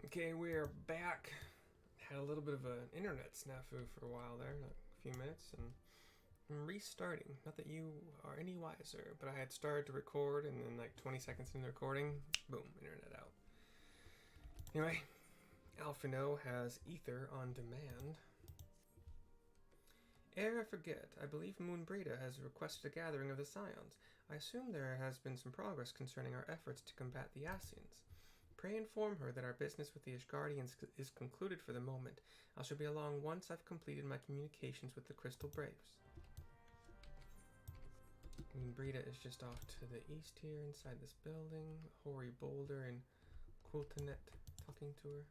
Okay, we are back. Had a little bit of an internet snafu for a while there, like a few minutes, and I'm restarting. Not that you are any wiser, but I had started to record, and then like 20 seconds into recording, boom, internet out. Anyway, Alphino has Aether on demand. Ere I forget, I believe Moonbreda has requested a gathering of the Scions. I assume there has been some progress concerning our efforts to combat the Ascians. Pray inform her that our business with the Ashgardians is concluded for the moment. I shall be along once I've completed my communications with the Crystal Braves. Brita is just off to the east here inside this building. Hori Boulder and Quiltanet talking to her.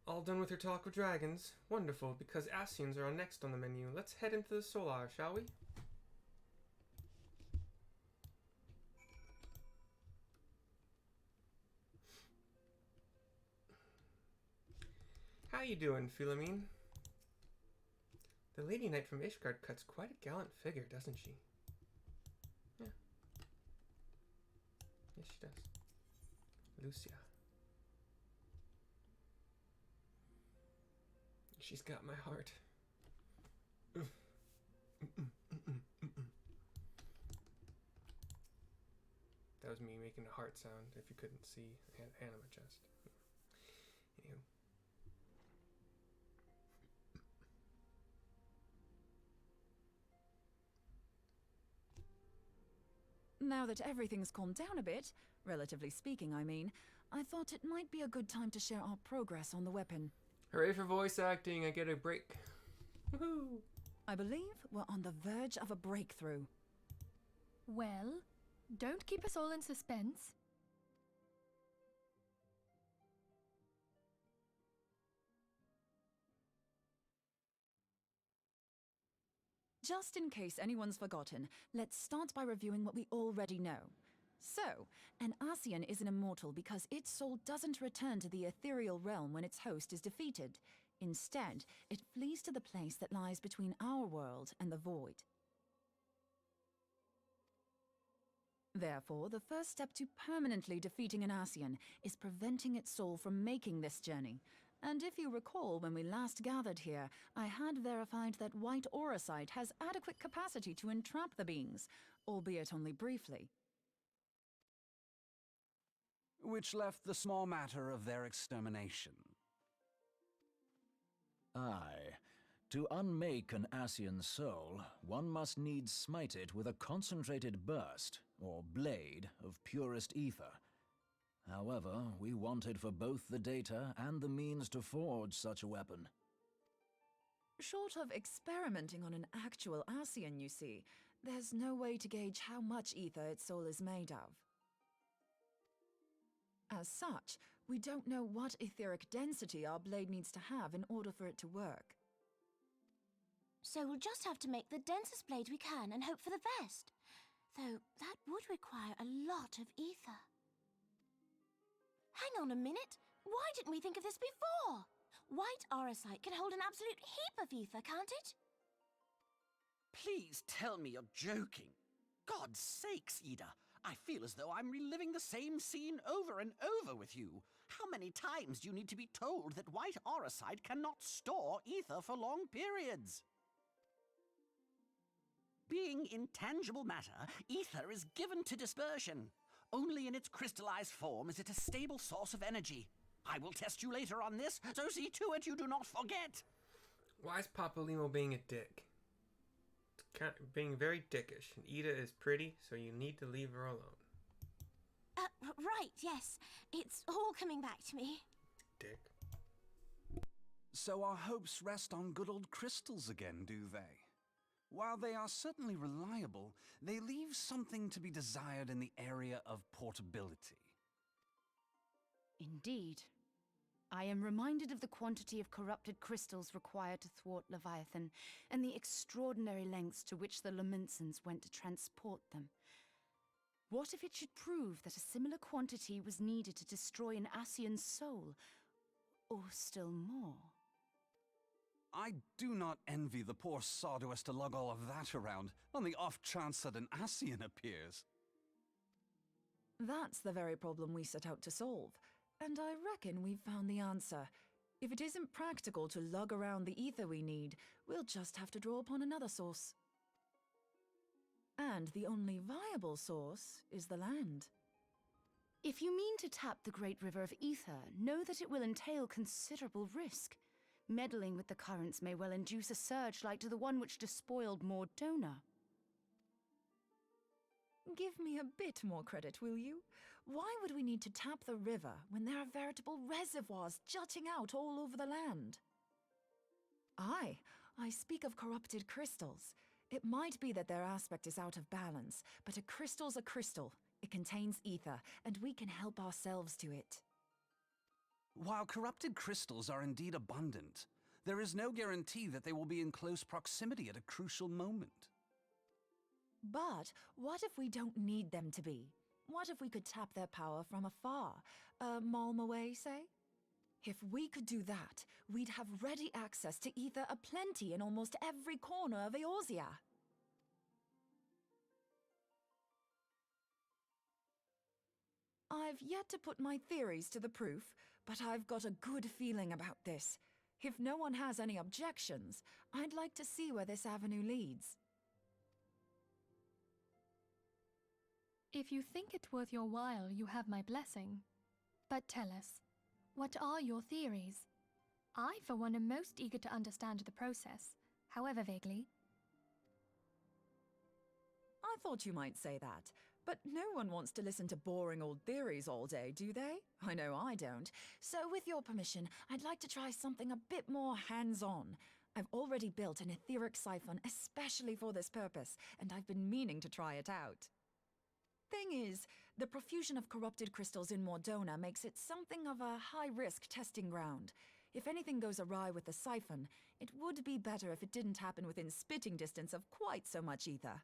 All done with your talk with dragons? Wonderful, because Ascians are next on the menu. Let's head into the Solar, shall we? How you doing, Philomene? The Lady Knight from Ishgard cuts quite a gallant figure, doesn't she? Yeah. Yes, she does. Lucia. She's got my heart. That was me making a heart sound, if you couldn't see hand on my chest. Anywho. Now that everything's calmed down a bit, relatively speaking, I mean, I thought it might be a good time to share our progress on the weapon. Hooray for voice acting, I get a break. Woohoo! I believe we're on the verge of a breakthrough. Well, don't keep us all in suspense. Just in case anyone's forgotten, let's start by reviewing what we already know. So, an Ascian is an immortal because its soul doesn't return to the ethereal realm when its host is defeated. Instead, it flees to the place that lies between our world and the void. Therefore, the first step to permanently defeating an Ascian is preventing its soul from making this journey. And if you recall, when we last gathered here, I had verified that white auracite has adequate capacity to entrap the beings, albeit only briefly. Which left the small matter of their extermination. Aye. To unmake an Ascian soul, one must needs smite it with a concentrated burst, or blade, of purest ether. However, we wanted for both the data and the means to forge such a weapon. Short of experimenting on an actual Ascian, you see, there's no way to gauge how much ether its soul is made of. As such, we don't know what etheric density our blade needs to have in order for it to work. So we'll just have to make the densest blade we can and hope for the best. Though that would require a lot of ether. Hang on a minute. Why didn't we think of this before? White auracite can hold an absolute heap of ether, can't it? Please tell me you're joking. God's sakes, Ida. I feel as though I'm reliving the same scene over and over with you. How many times do you need to be told that white auracite cannot store ether for long periods? Being intangible matter, ether is given to dispersion. Only in its crystallized form is it a stable source of energy. I will test you later on this, so see to it you do not forget. Why is Papa Limo being a dick? Being very dickish. And Ida is pretty, so you need to leave her alone. Right, yes. It's all coming back to me. Dick. So our hopes rest on good old crystals again, do they? While they are certainly reliable, they leave something to be desired in the area of portability. Indeed. I am reminded of the quantity of corrupted crystals required to thwart Leviathan, and the extraordinary lengths to which the Lamentsons went to transport them. What if it should prove that a similar quantity was needed to destroy an Ascian's soul? Or still more? I do not envy the poor sod who has to lug all of that around, on the off chance that an Ascian appears. That's the very problem we set out to solve. And I reckon we've found the answer. If it isn't practical to lug around the ether we need, we'll just have to draw upon another source. And the only viable source is the land. If you mean to tap the great river of Aether, know that it will entail considerable risk. Meddling with the currents may well induce a surge like to the one which despoiled Mordona. Give me a bit more credit, will you? Why would we need to tap the river when there are veritable reservoirs jutting out all over the land? Aye, I speak of corrupted crystals. It might be that their aspect is out of balance, but a crystal's a crystal. It contains ether, and we can help ourselves to it. While corrupted crystals are indeed abundant, there is no guarantee that they will be in close proximity at a crucial moment. But what if we don't need them to be? What if we could tap their power from afar, a malm away, say? If we could do that, we'd have ready access to ether aplenty in almost every corner of Eorzea. I've yet to put my theories to the proof, but I've got a good feeling about this. If no one has any objections, I'd like to see where this avenue leads. If you think it worth your while, you have my blessing. But tell us, what are your theories? I, for one, am most eager to understand the process, however vaguely. I thought you might say that, but no one wants to listen to boring old theories all day, do they? I know I don't. So with your permission, I'd like to try something a bit more hands-on. I've already built an etheric siphon especially for this purpose, and I've been meaning to try it out. Thing is, the profusion of corrupted crystals in Mordona makes it something of a high-risk testing ground. If anything goes awry with the siphon, it would be better if it didn't happen within spitting distance of quite so much ether.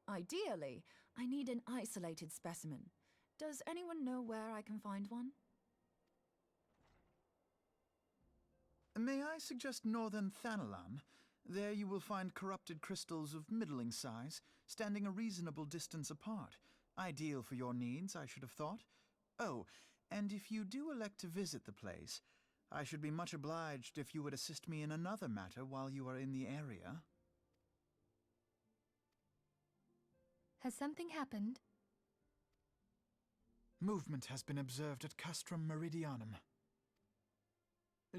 Ideally, I need an isolated specimen. Does anyone know where I can find one? May I suggest Northern Thanalan? There you will find corrupted crystals of middling size, standing a reasonable distance apart. Ideal for your needs, I should have thought. Oh, and if you do elect to visit the place, I should be much obliged if you would assist me in another matter while you are in the area. Has something happened? Movement has been observed at Castrum Meridianum.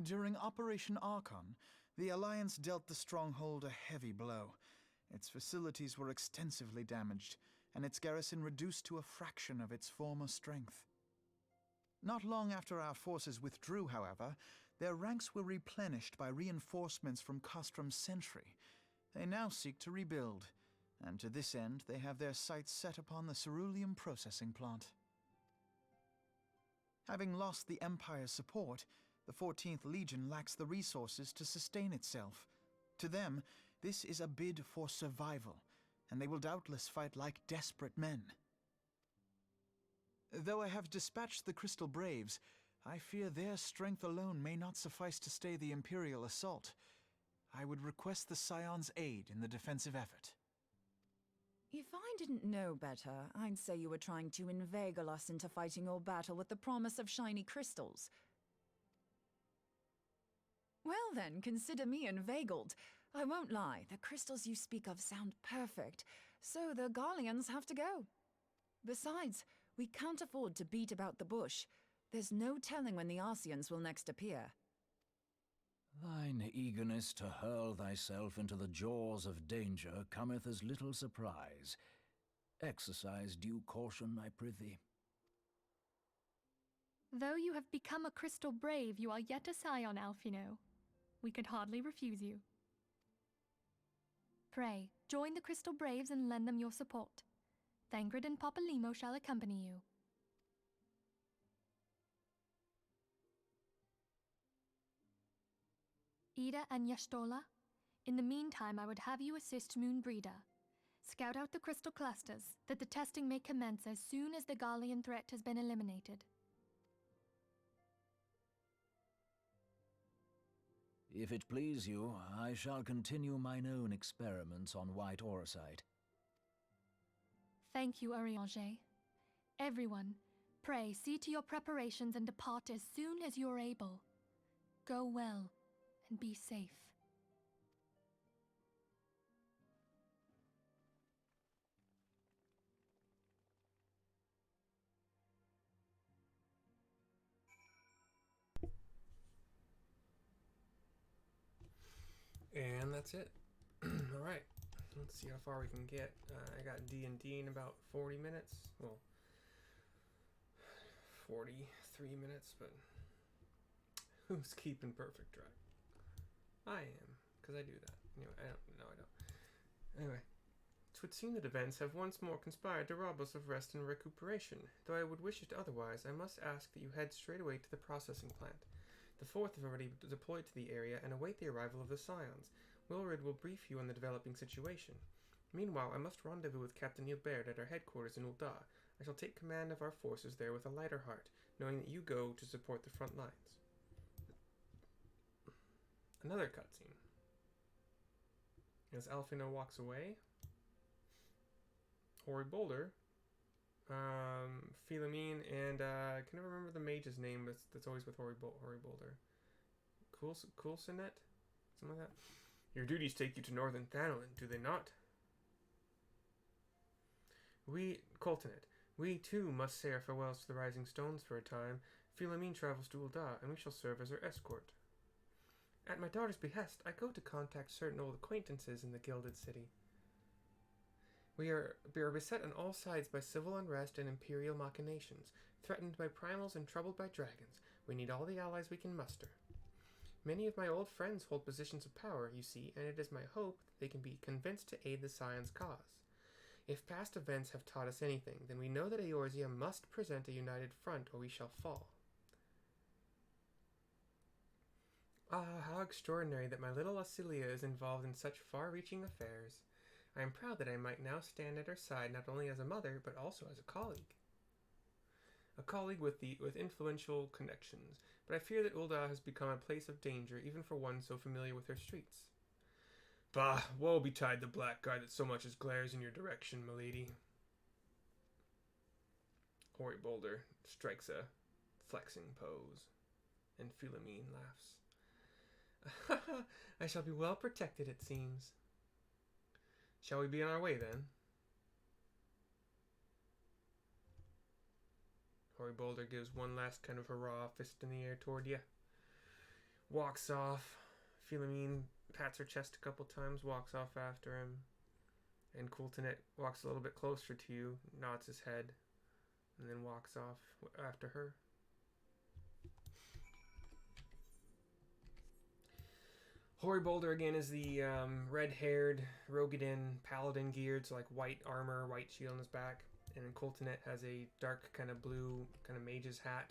During Operation Archon, the Alliance dealt the stronghold a heavy blow. Its facilities were extensively damaged, and its garrison reduced to a fraction of its former strength. Not long after our forces withdrew, however, their ranks were replenished by reinforcements from Castrum's sentry. They now seek to rebuild, and to this end they have their sights set upon the Ceruleum Processing Plant. Having lost the Empire's support, the 14th Legion lacks the resources to sustain itself. To them, this is a bid for survival, and they will doubtless fight like desperate men. Though I have dispatched the Crystal Braves, I fear their strength alone may not suffice to stay the Imperial assault. I would request the Scion's aid in the defensive effort. If I didn't know better, I'd say you were trying to inveigle us into fighting your battle with the promise of shiny crystals. Well then, consider me inveigled. I won't lie, the crystals you speak of sound perfect, so the Garleans have to go. Besides, we can't afford to beat about the bush. There's no telling when the Ascians will next appear. Thine eagerness to hurl thyself into the jaws of danger cometh as little surprise. Exercise due caution, I prithee. Though you have become a crystal brave, you are yet a scion, Alphino. We could hardly refuse you. Pray, join the Crystal Braves and lend them your support. Thangred and Papalymo shall accompany you. Ida and Yashtola, in the meantime I would have you assist Moonbreeder. Scout out the crystal clusters, that the testing may commence as soon as the Garlean threat has been eliminated. If it please you, I shall continue mine own experiments on white orosite. Thank you, Arianger. Everyone, pray, see to your preparations and depart as soon as you are able. Go well, and be safe. And that's it. All right. Let's see how far we can get. I got D&D in about 40 minutes. Well, 43 minutes, but who's keeping perfect track? I am, because I do that. Anyway, I don't. Anyway, it would seem that events have once more conspired to rob us of rest and recuperation. Though I would wish it otherwise, I must ask that you head straight away to the processing plant. The Fourth have already deployed to the area and await the arrival of the Scions. Wilred will brief you on the developing situation. Meanwhile, I must rendezvous with Captain Hilbert at our headquarters in Ul'dah. I shall take command of our forces there with a lighter heart, knowing that you go to support the front lines. Another cutscene. As Alfina walks away, Hoary Boulder, Philemine, and I can never remember the mage's name that's always with Hoary Boulder. Coulsonet? Something like that. Your duties take you to Northern Thanalan, do they not? Coulsonet, we too must say our farewells to the Rising Stones for a time. Philemine travels to Ul'dah, and we shall serve as her escort. At my daughter's behest, I go to contact certain old acquaintances in the Gilded City. We are beset on all sides by civil unrest and imperial machinations, threatened by primals and troubled by dragons. We need all the allies we can muster. Many of my old friends hold positions of power, you see, and it is my hope that they can be convinced to aid the Scion's cause. If past events have taught us anything, then we know that Eorzea must present a united front or we shall fall. Ah, how extraordinary that my little Acilia is involved in such far-reaching affairs. I am proud that I might now stand at her side not only as a mother, but also as a colleague. A colleague with influential connections, but I fear that Ul'dah has become a place of danger even for one so familiar with her streets. Bah, woe betide the blackguard that so much as glares in your direction, milady. Hoary Boulder strikes a flexing pose, and Philemine laughs. I shall be well protected, it seems. Shall we be on our way, then? Hoary Boulder gives one last kind of hurrah, fist in the air toward you. Walks off. Philemine pats her chest a couple times, walks off after him. And Coulsonet walks a little bit closer to you, nods his head, and then walks off after her. Hoary Boulder again is the red-haired Rogadin paladin geared, so like white armor, white shield on his back. And then Coulsonet has a dark kind of blue kind of mage's hat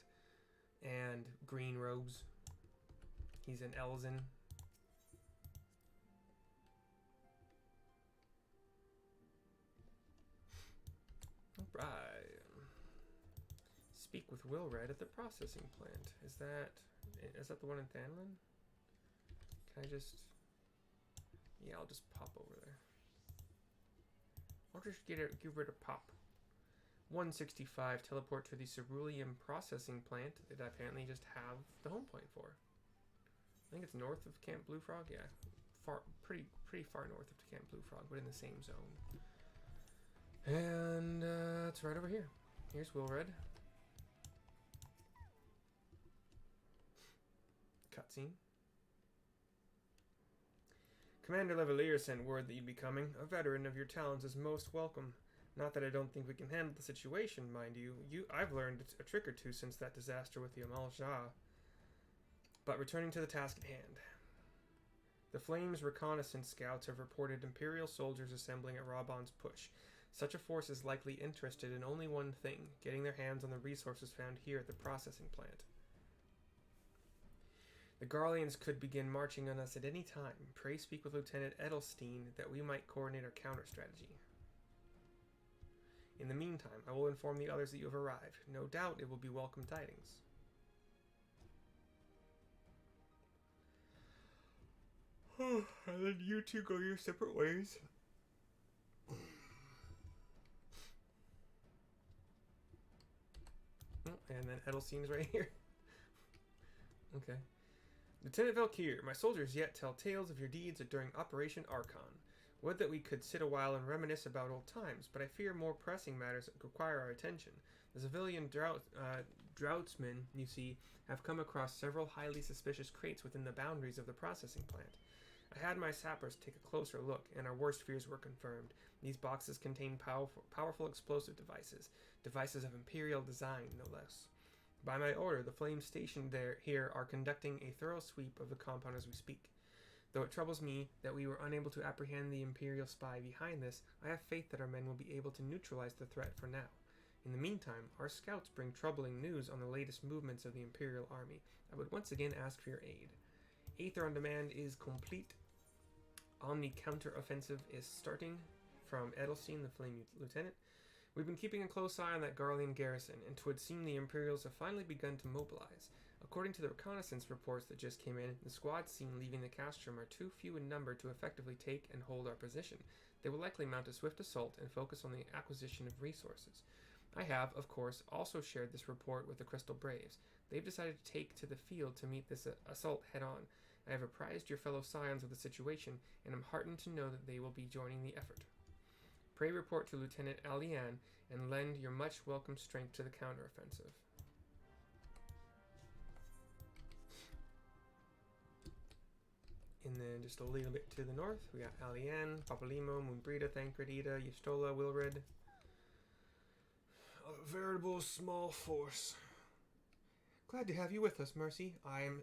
and green robes. He's an Elzen. Alright. Speak with Wilred at the processing plant. Is that the one in Thanalan? Can I just... Yeah, I'll just pop over there. I'll just get rid of pop. 165, teleport to the Ceruleum Processing Plant that I apparently just have the home point for. I think it's north of Camp Blue Frog. Yeah, pretty far north of Camp Blue Frog, but in the same zone. And it's right over here. Here's Wilred. Cutscene. Commander Levalier sent word that you'd be coming. A veteran of your talents is most welcome. Not that I don't think we can handle the situation, mind you. I've learned a trick or two since that disaster with the Amal Shah. But returning to the task at hand. The Flames reconnaissance scouts have reported Imperial soldiers assembling at Raban's push. Such a force is likely interested in only one thing, getting their hands on the resources found here at the processing plant. The Garleans could begin marching on us at any time. Pray speak with Lieutenant Edelstein that we might coordinate our counter-strategy. In the meantime, I will inform the others that you have arrived. No doubt it will be welcome tidings. And then you two go your separate ways. And then Edelstein's right here. Okay. Lieutenant Valkyr, my soldiers yet tell tales of your deeds during Operation Archon. Would that we could sit a while and reminisce about old times, but I fear more pressing matters require our attention. The civilian droughtsmen, you see, have come across several highly suspicious crates within the boundaries of the processing plant. I had my sappers take a closer look, and our worst fears were confirmed. These boxes contain powerful explosive devices of Imperial design, no less. By my order, the flames stationed here are conducting a thorough sweep of the compound as we speak. Though it troubles me that we were unable to apprehend the Imperial spy behind this, I have faith that our men will be able to neutralize the threat for now. In the meantime, our scouts bring troubling news on the latest movements of the Imperial army. I would once again ask for your aid. Aether on demand is complete. Omni counteroffensive is starting from Edelstein, the Flame Lieutenant. We've been keeping a close eye on that Garlean garrison, and 'twould seem the Imperials have finally begun to mobilize. According to the reconnaissance reports that just came in, the squads seen leaving the castrum are too few in number to effectively take and hold our position. They will likely mount a swift assault and focus on the acquisition of resources. I have, of course, also shared this report with the Crystal Braves. They've decided to take to the field to meet this assault head-on. I have apprised your fellow scions of the situation, and am heartened to know that they will be joining the effort. Pray report to Lieutenant Alian, and lend your much welcome strength to the counteroffensive. And then just a little bit to the north, we got Alian, Papalimo, Moonbrita, Thancredita, Yustola, Wilred. A veritable small force. Glad to have you with us, Mercy.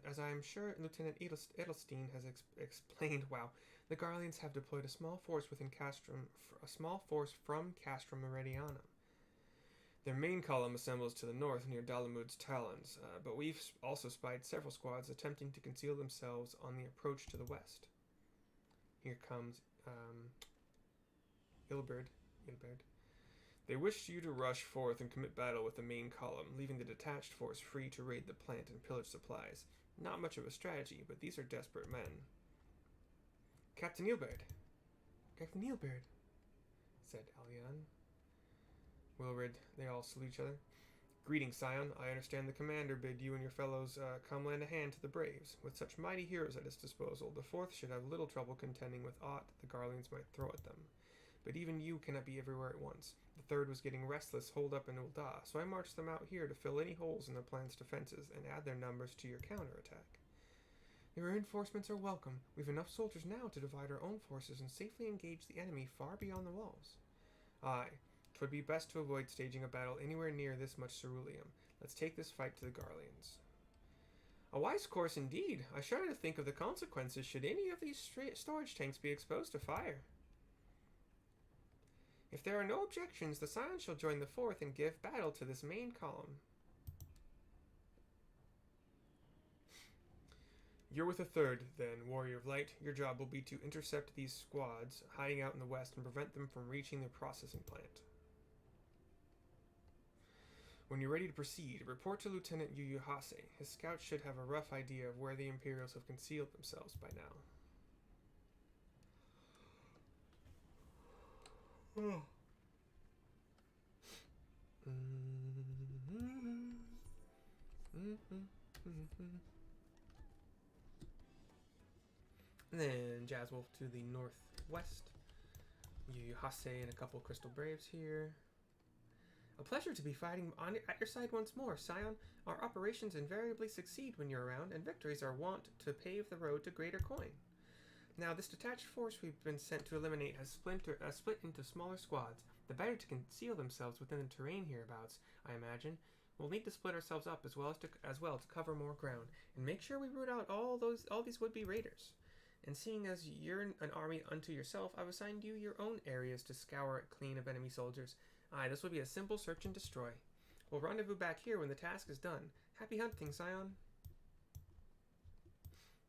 As I am sure Lieutenant Edelstein has explained. Wow, the Garleans have deployed a small force within Castrum, from Castrum Meridianum. Their main column assembles to the north near Dalamud's talons, but we've also spied several squads attempting to conceal themselves on the approach to the west. Here comes Ilberd. They wish you to rush forth and commit battle with the main column, leaving the detached force free to raid the plant and pillage supplies. Not much of a strategy, but these are desperate men. Captain Ilberd, said Alian. Wilred, they all salute each other. Greetings, Scion. I understand the commander bid you and your fellows come lend a hand to the Braves. With such mighty heroes at his disposal, the Fourth should have little trouble contending with aught the Garleans might throw at them. But even you cannot be everywhere at once. The Third was getting restless holed up in Ul'dah, so I marched them out here to fill any holes in the plant's defenses and add their numbers to your counterattack. Your reinforcements are welcome. We've enough soldiers now to divide our own forces and safely engage the enemy far beyond the walls. Aye, 'twould be best to avoid staging a battle anywhere near this much ceruleum. Let's take this fight to the Garleans. A wise course indeed. I shudder to think of the consequences should any of these storage tanks be exposed to fire. If there are no objections, the Scion shall join the Fourth and give battle to this main column. You're with the Third, then, Warrior of Light. Your job will be to intercept these squads hiding out in the west and prevent them from reaching the processing plant. When you're ready to proceed, report to Lieutenant Yuyuhase. His scouts should have a rough idea of where the Imperials have concealed themselves by now. And then Jazzwolf to the northwest. Yuyuhase and a couple Crystal Braves here. A pleasure to be fighting at your side once more, Scion. Our operations invariably succeed when you're around, and victories are wont to pave the road to greater coin. Now, this detached force we've been sent to eliminate has split into smaller squads. The better to conceal themselves within the terrain hereabouts, I imagine. We'll need to split ourselves up as well to cover more ground, and make sure we root out all these would-be raiders. And seeing as you're an army unto yourself, I've assigned you your own areas to scour it clean of enemy soldiers. Aye, this will be a simple search and destroy. We'll rendezvous back here when the task is done. Happy hunting, Scion.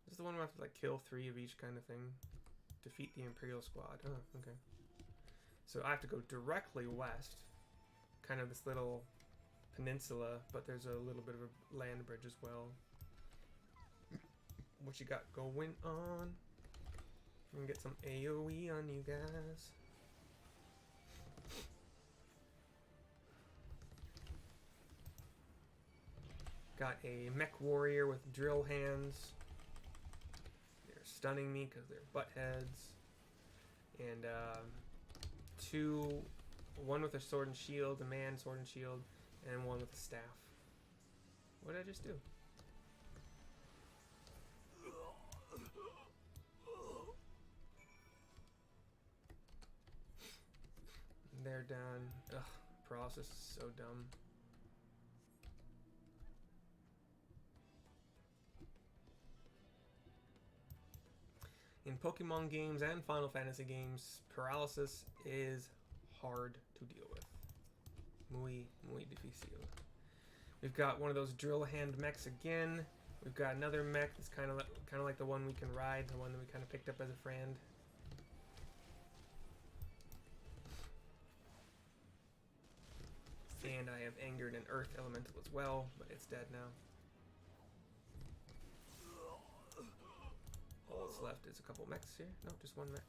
This is the one where I have to like kill 3 of each kind of thing. Defeat the Imperial squad. Oh, okay. So I have to go directly west. Kind of this little peninsula, but there's a little bit of a land bridge as well. What you got going on? I'm gonna get some AoE on you guys. Got a mech warrior with drill hands. They're stunning me because they're butt heads. And one with a sword and shield, a man sword and shield, and one with a staff. What did I just do? They're done. Ugh, process is so dumb. In Pokemon games and Final Fantasy games, paralysis is hard to deal with. Muy difícil. We've got one of those drill hand mechs again. We've got another mech that's kind of like the one we can ride, the one that we kind of picked up as a friend. And I have angered an earth elemental as well, but it's dead now. All that's left is a couple mechs here. No, just one mech.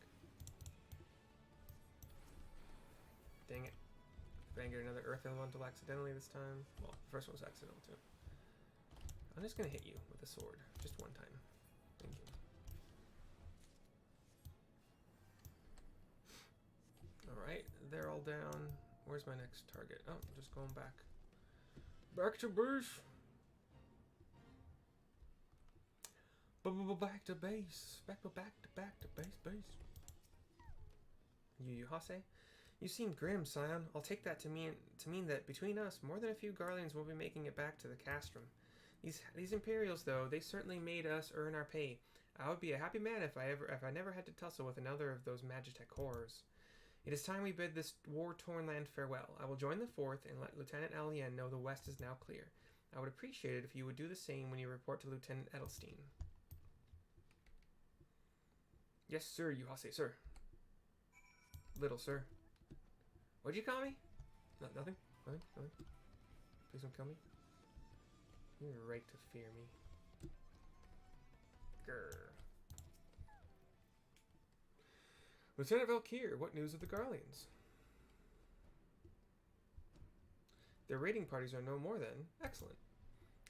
Dang it. I've angered another earth elemental accidentally this time. Well, the first one was accidental too. I'm just gonna hit you with a sword. Just one time. Thank you. Alright, they're all down. Where's my next target? Oh, just going back. Back to base. Back to base. Back to base. You Hase? You seem grim, Scion. I'll take that to mean that between us, more than a few Garleans will be making it back to the castrum. These Imperials, though, they certainly made us earn our pay. I would be a happy man if I never had to tussle with another of those Magitech horrors. It is time we bid this war-torn land farewell. I will join the 4th and let Lieutenant Alien know the west is now clear. I would appreciate it if you would do the same when you report to Lieutenant Edelstein. Yes, sir, Yuhase, sir. Little sir. What'd you call me? Nothing? Please don't kill me. You have a right to fear me. Grr. Lieutenant Valkyr, what news of the Garleans? Their raiding parties are no more then. Excellent.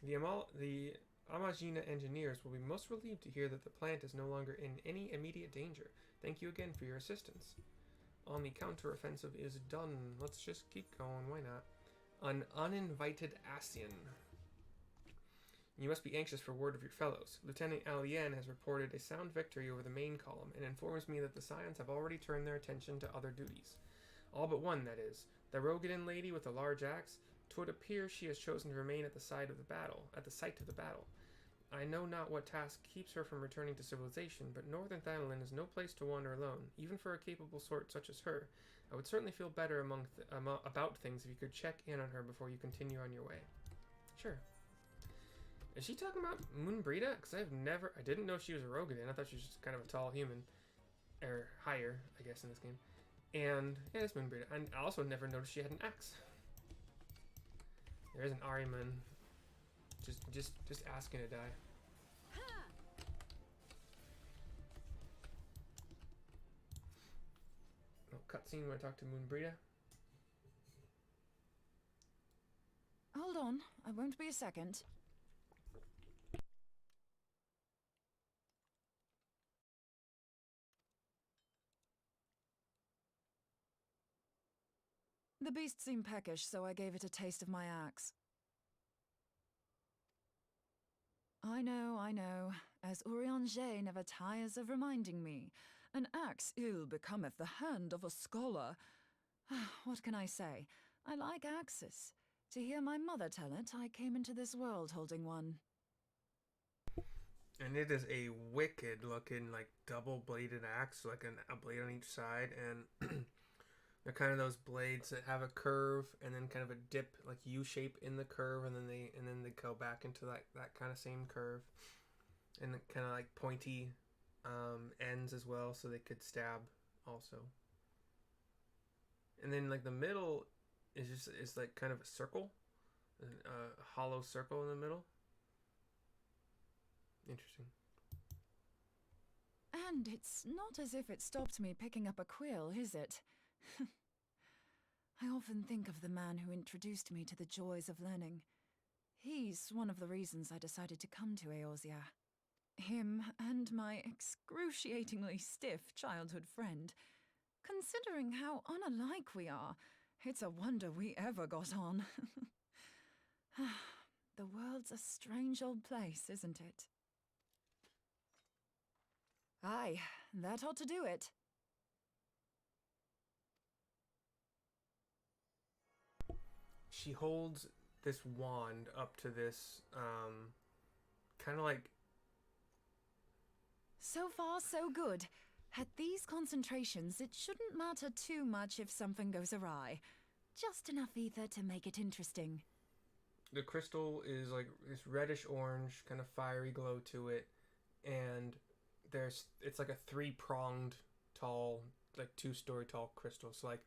The Amagina engineers will be most relieved to hear that the plant is no longer in any immediate danger. Thank you again for your assistance. On the counteroffensive is done. Let's just keep going. Why not? An Uninvited Ascian. You must be anxious for word of your fellows. Lieutenant Alien has reported a sound victory over the main column and informs me that the Scions have already turned their attention to other duties. All but one, that is. The Rogadin lady with the large axe. 'Twould appear she has chosen to remain at the site of the battle. I know not what task keeps her from returning to civilization, but Northern Thanalan is no place to wander alone, even for a capable sort such as her. I would certainly feel better about things if you could check in on her before you continue on your way. Sure. Is she talking about Moonbrita? Because I didn't know she was a Rogadin. I thought she was just kind of a tall human. Or higher, I guess, in this game. And, yeah, it's Moonbrita. And I also never noticed she had an axe. There is an Ahriman. Just asking to die. Oh, cutscene when I talk to Moonbrita. Hold on, I won't be a second. The beast seemed peckish, so I gave it a taste of my axe. I know, as Urianger never tires of reminding me. An axe ill becometh the hand of a scholar. What can I say? I like axes. To hear my mother tell it, I came into this world holding one. And it is a wicked looking, like, double-bladed axe, like a blade on each side, and they're kind of those blades that have a curve and then kind of a dip, like U-shape in the curve, and then they go back into that kind of same curve, and kind of like pointy ends as well, so they could stab also. And then like the middle is like kind of a circle, a hollow circle in the middle. Interesting. And it's not as if it stopped me picking up a quill, is it? I often think of the man who introduced me to the joys of learning. He He's one of the reasons I decided to come to Eorzea. Him and my excruciatingly stiff childhood friend. Considering how unalike we are, it's a wonder we ever got on. The world's a strange old place, isn't it? Aye, that ought to do it. She holds this wand up to this, kind of like... So far, so good. At these concentrations, it shouldn't matter too much if something goes awry. Just enough ether to make it interesting. The crystal is like this reddish-orange, kind of fiery glow to it, and it's like a 3-pronged tall, like 2-story tall crystal. So like,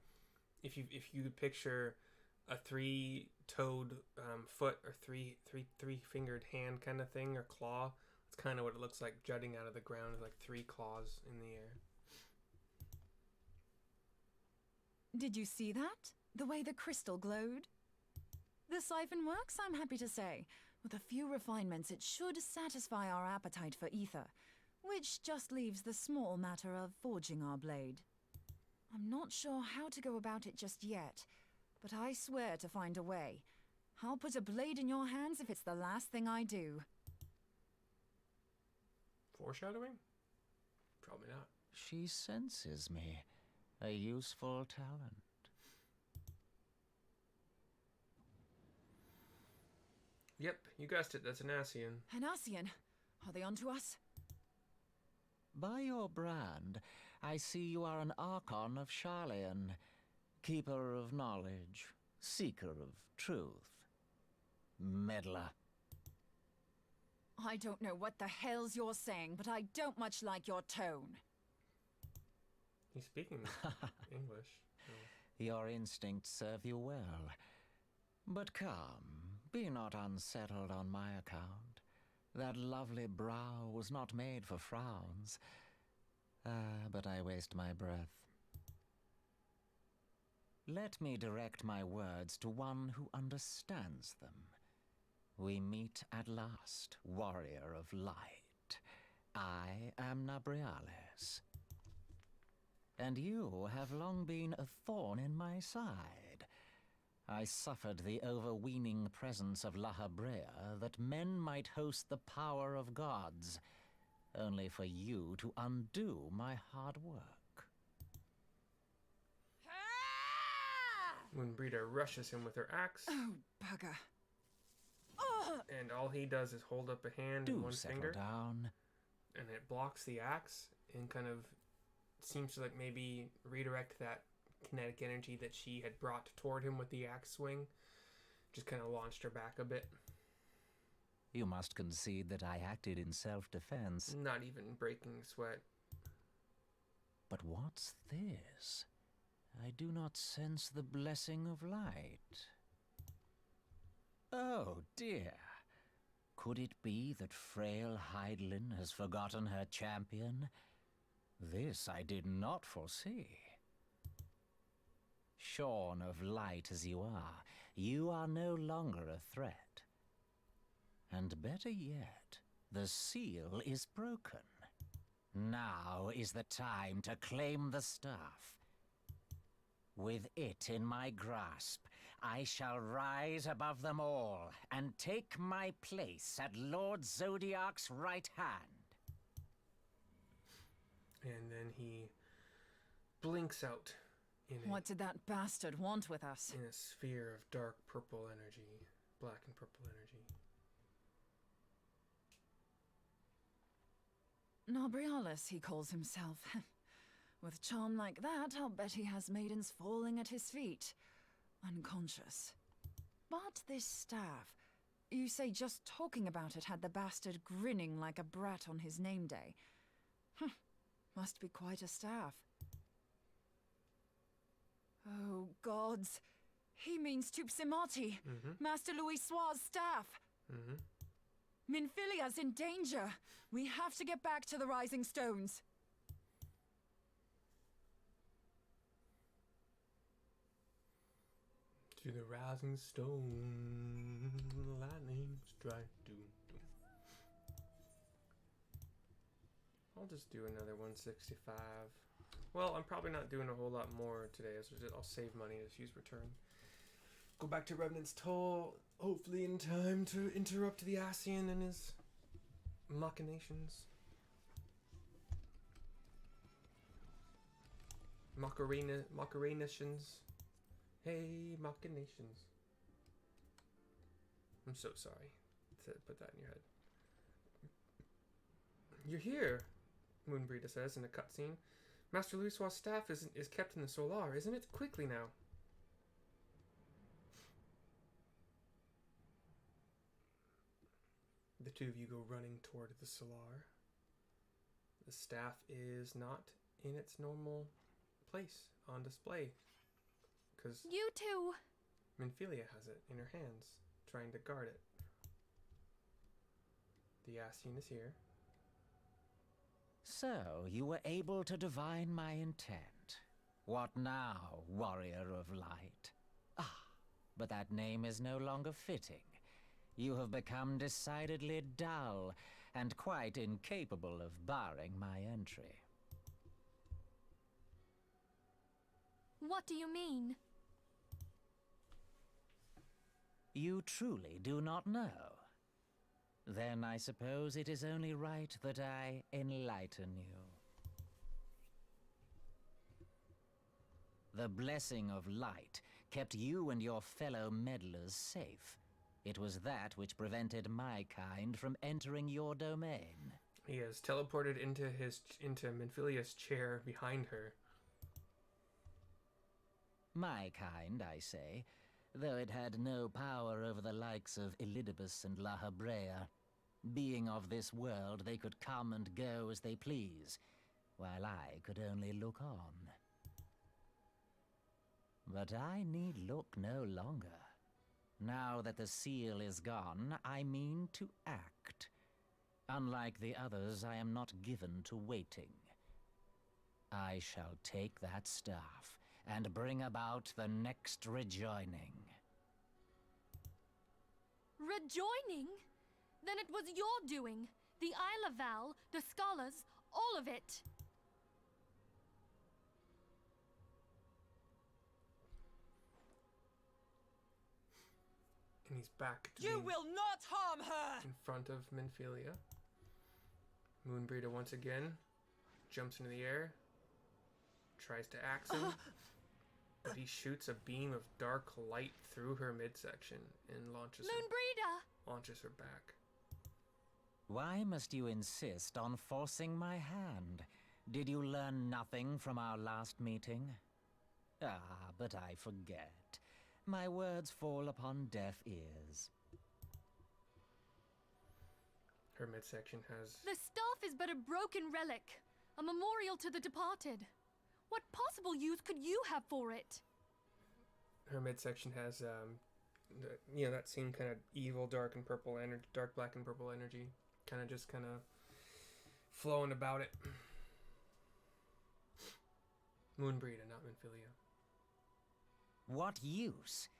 if you could picture a 3-toed foot or three-fingered hand kind of thing, or claw, it's kind of what it looks like jutting out of the ground with like 3 claws in the air. Did you see that? The way the crystal glowed? The siphon works, I'm happy to say. With a few refinements, it should satisfy our appetite for ether, which just leaves the small matter of forging our blade. I'm not sure how to go about it just yet, but I swear to find a way. I'll put a blade in your hands if it's the last thing I do. Foreshadowing? Probably not. She senses me. A useful talent. Yep, you guessed it. That's an Ascian. An Ascian? Are they onto us? By your brand, I see you are an Archon of Garlean, keeper of knowledge, seeker of truth. Meddler. I don't know what the hell's you're saying, but I don't much like your tone. He's speaking English. So. Your instincts serve you well. But come, be not unsettled on my account. That lovely brow was not made for frowns. But I waste my breath. Let me direct my words to one who understands them. We meet at last, warrior of light. I am Nabriales. And you have long been a thorn in my side. I suffered the overweening presence of La Habrea that men might host the power of gods, only for you to undo my hard work. When Brita rushes him with her axe, Oh, bugger. and all he does is hold up a hand and one finger, down. and it blocks the axe, and kind of seems to like maybe redirect that kinetic energy that she had brought toward him with the axe swing. Just kind of launched her back a bit. You must concede that I acted in self-defense. Not even breaking a sweat. But what's this? I do not sense the blessing of light. Oh, dear. Could it be that frail Hydaelyn has forgotten her champion? This I did not foresee. Shorn of light as you are no longer a threat. And better yet, the seal is broken. Now is the time to claim the staff. With it in my grasp, I shall rise above them all and take my place at Lord Zodiac's right hand. And then he blinks out What did that bastard want with us? in a sphere of dark purple energy. Black and purple energy. Nabriales, he calls himself. With charm like that, I'll bet he has maidens falling at his feet. Unconscious. But this staff, you say just talking about it had the bastard grinning like a brat on his name day. Must be quite a staff. Oh, gods. He means Tupsimati, Master Louis Soir's staff. Minfilia's in danger. We have to get back to the Rising Stones. To the rising stone, lightning try to do. I'll just do another 165. Well, I'm probably not doing a whole lot more today, so I'll save money, just use return. Go back to Revenant's Toll, hopefully in time to interrupt the Ascian and his machinations. Machinations. Hey, machinations. I'm so sorry to put that in your head. You're here, Moonbreeder says in a cutscene. Master Louisoix's staff is kept in the Solar, isn't it? Quickly now. The two of you go running toward the Solar. The staff is not in its normal place on display, because You two! Minfilia has it in her hands, trying to guard it. The Ascian is here. So, you were able to divine my intent. What now, warrior of light? Ah, but that name is no longer fitting. You have become decidedly dull, and quite incapable of barring my entry. What do you mean? You truly do not know? Then I suppose it is only right that I enlighten you. The blessing of light kept you and your fellow meddlers safe. It was that which prevented my kind from entering your domain. He has teleported into Minfilia's chair behind her. My kind, I say, though it had no power over the likes of Elidibus and La Habrea. Being of this world, they could come and go as they please, while I could only look on. But I need look no longer. Now that the seal is gone, I mean to act. Unlike the others, I am not given to waiting. I shall take that staff and bring about the next rejoining. Rejoining? Then it was your doing. The Isle of Val, the scholars, all of it. And he's back to You being will not harm her! in front of Minfilia. Moonbreeder once again jumps into the air, tries to axe him, but he shoots a beam of dark light through her midsection and launches her back. Why must you insist on forcing my hand? Did you learn nothing from our last meeting? Ah, but I forget. My words fall upon deaf ears. Her midsection has... The staff is but a broken relic, a memorial to the departed. What possible use could you have for it? Her midsection has, that same kind of evil, dark and purple energy, dark black and purple energy, kind of flowing about it. Moonbreeder, not Minfilia. What use?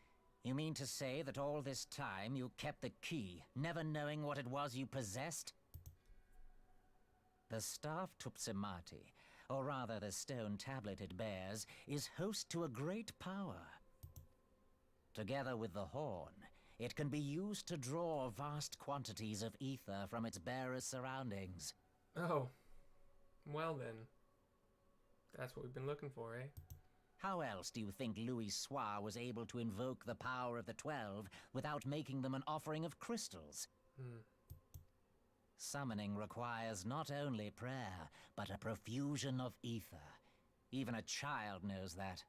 You mean to say that all this time you kept the key, never knowing what it was you possessed? The staff Tupsimati, or rather the stone tablet it bears, is host to a great power. Together with the horn, it can be used to draw vast quantities of ether from its bearer's surroundings. Oh. Well then. That's what we've been looking for, eh? How else do you think Louisoix was able to invoke the power of the 12 without making them an offering of crystals? Summoning requires not only prayer, but a profusion of ether. Even a child knows that.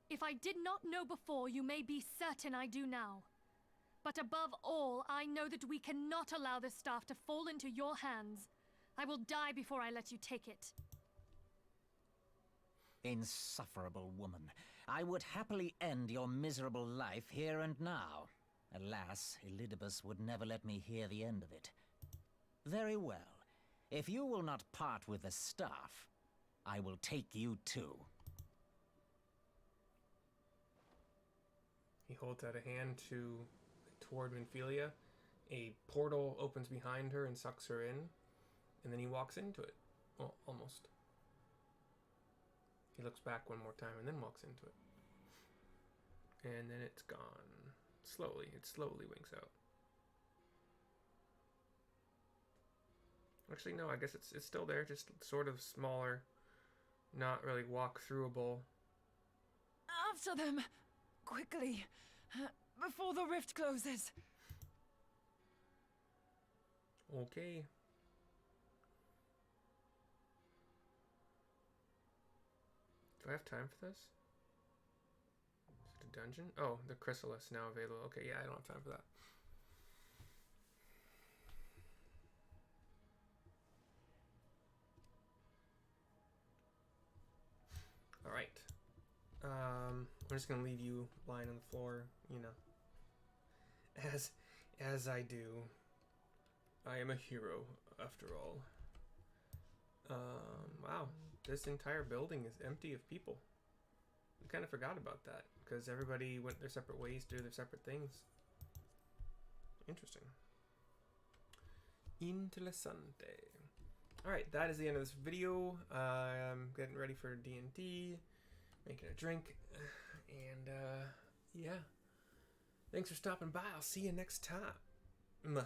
If I did not know before, you may be certain I do now. But above all, I know that we cannot allow this staff to fall into your hands. I will die before I let you take it. Insufferable woman. I would happily end your miserable life here and now. Alas, Elidibus would never let me hear the end of it. Very well. If you will not part with the staff, I will take you too. He holds out a hand toward Minfilia, a portal opens behind her and sucks her in, and then he walks into it. Well, almost. He looks back one more time and then walks into it. And then it's gone. Slowly. It slowly winks out. Actually, no, I guess it's still there, just sort of smaller. Not really walk-throughable. After them! Quickly! Before the rift closes! Okay. Do I have time for this? Is it a dungeon? Oh, the chrysalis now available. Okay, yeah, I don't have time for that. Alright. I'm just gonna leave you lying on the floor, you know. As I do. I am a hero, after all. Wow. This entire building is empty of people. I kind of forgot about that, because everybody went their separate ways to do their separate things. Interesting. Interessante. Alright, that is the end of this video. I'm getting ready for D&D, making a drink, and yeah. Thanks for stopping by. I'll see you next time.